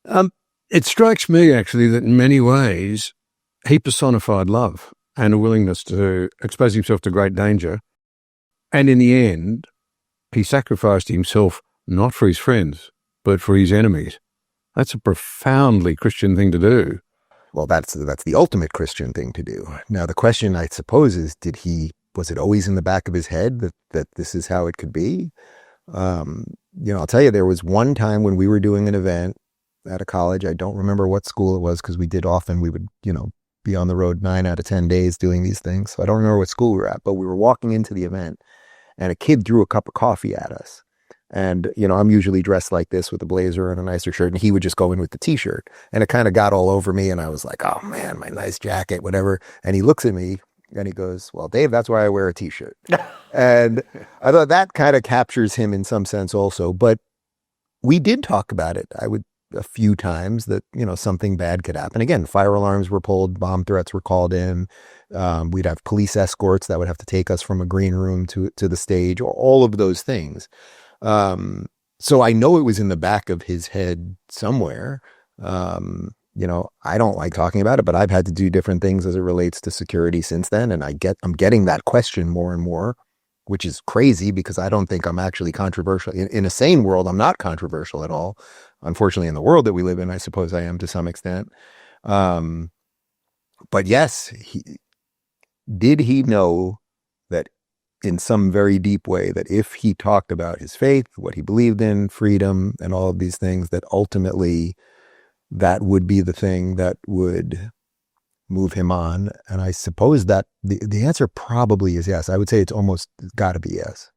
Um, it strikes me, actually, that in many ways he personified love and a willingness to expose himself to great danger. And in the end, he sacrificed himself not for his friends, but for his enemies. That's a profoundly Christian thing to do. Well, that's the ultimate Christian thing to do. Now, the question, I suppose, is, was it always in the back of his head that this is how it could be? I'll tell you, there was one time when we were doing an event at a college. I don't remember what school it was because we would, be on the road 9 out of 10 days doing these things. So I don't remember what school we were at, but we were walking into the event and a kid threw a cup of coffee at us. And, I'm usually dressed like this with a blazer and a nicer shirt, and he would just go in with the t-shirt. And it kind of got all over me, and I was like, oh man, my nice jacket, whatever. And he looks at me and he goes, well, Dave, that's why I wear a t-shirt. And I thought that kind of captures him in some sense also. But we did talk about it. A few times that, something bad could happen. Again, fire alarms were pulled, bomb threats were called in. We'd have police escorts that would have to take us from a green room to the stage, or all of those things. So I know it was in the back of his head somewhere. I don't like talking about it, but I've had to do different things as it relates to security since then. And I'm getting that question more and more, which is crazy because I don't think I'm actually controversial. In a sane world, I'm not controversial at all. Unfortunately, in the world that we live in, I suppose I am to some extent. But yes, did he know that in some very deep way that if he talked about his faith, what he believed in, freedom, and all of these things, that ultimately that would be the thing that would move him on? And I suppose that the answer probably is yes. I would say it's almost got to be yes.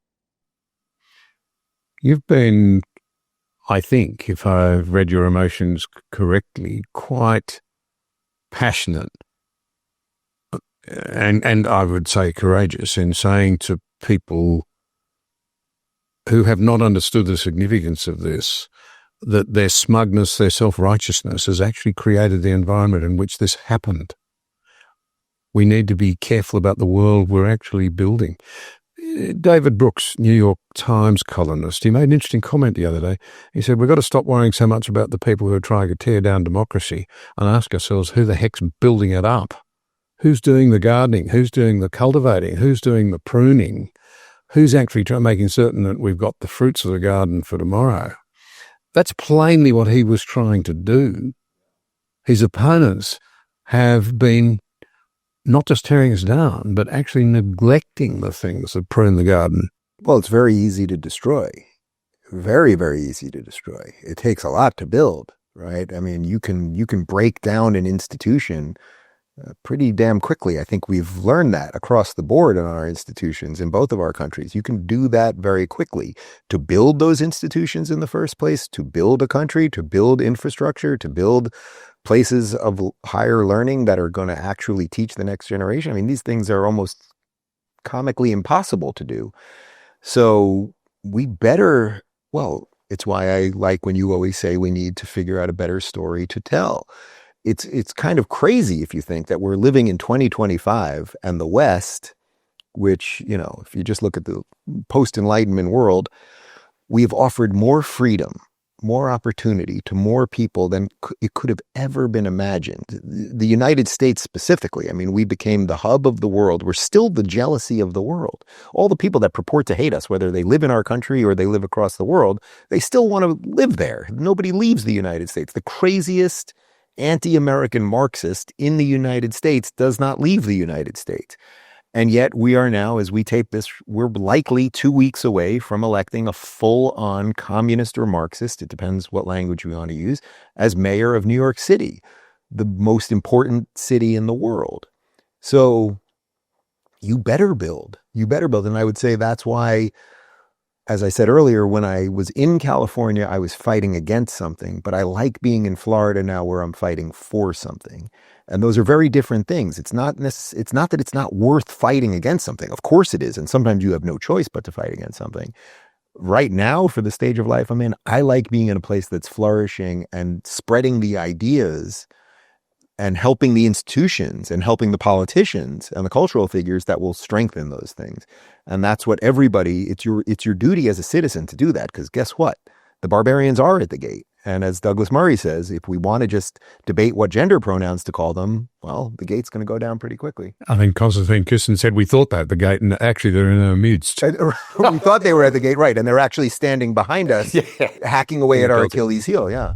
You've been, I think, if I've read your emotions correctly, quite passionate and I would say courageous in saying to people who have not understood the significance of this, that their smugness, their self-righteousness has actually created the environment in which this happened. We need to be careful about the world we're actually building. David Brooks, New York Times columnist, he made an interesting comment the other day. He said, we've got to stop worrying so much about the people who are trying to tear down democracy and ask ourselves who the heck's building it up. Who's doing the gardening? Who's doing the cultivating? Who's doing the pruning? Who's actually making certain that we've got the fruits of the garden for tomorrow? That's plainly what he was trying to do. His opponents have been not just tearing us down, but actually neglecting the things that prune the garden. Well, it's very easy to destroy. Very, very easy to destroy. It takes a lot to build, right? I mean, you can break down an institution pretty damn quickly. I think we've learned that across the board in our institutions in both of our countries. You can do that very quickly. To build those institutions in the first place, to build a country, to build infrastructure, to build places of higher learning that are going to actually teach the next generation. I mean, these things are almost comically impossible to do. So we better, well, it's why I like when you always say we need to figure out a better story to tell. It's kind of crazy if you think that we're living in 2025 and the West, which, if you just look at the post-Enlightenment world, we've offered more freedom, more opportunity to more people than it could have ever been imagined. The United States specifically, I mean, we became the hub of the world. We're still the jealousy of the world. All the people that purport to hate us, whether they live in our country or they live across the world, they still want to live there. Nobody leaves the United States. The craziest anti-American Marxist in the United States does not leave the United States. And yet we are now, as we tape this, we're likely 2 weeks away from electing a full-on communist or Marxist, it depends what language we want to use, as mayor of New York City, the most important city in the world. So you better build. And I would say that's why, as I said earlier, when I was in California, I was fighting against something, but I like being in Florida now where I'm fighting for something. And those are very different things. It's not that it's not worth fighting against something. Of course it is. And sometimes you have no choice but to fight against something. Right now, for the stage of life I'm in, I like being in a place that's flourishing and spreading the ideas and helping the institutions and helping the politicians and the cultural figures that will strengthen those things. And that's what everybody, it's your duty as a citizen to do that, because guess what? The barbarians are at the gate And as Douglas Murray says, if we want to just debate what gender pronouns to call them, well, the gate's going to go down pretty quickly. I think Constantine Thyssen said we thought that at the gate, and actually they're in our midst. We thought they were at the gate, right, and they're actually standing behind us, hacking away at our Achilles heel, yeah.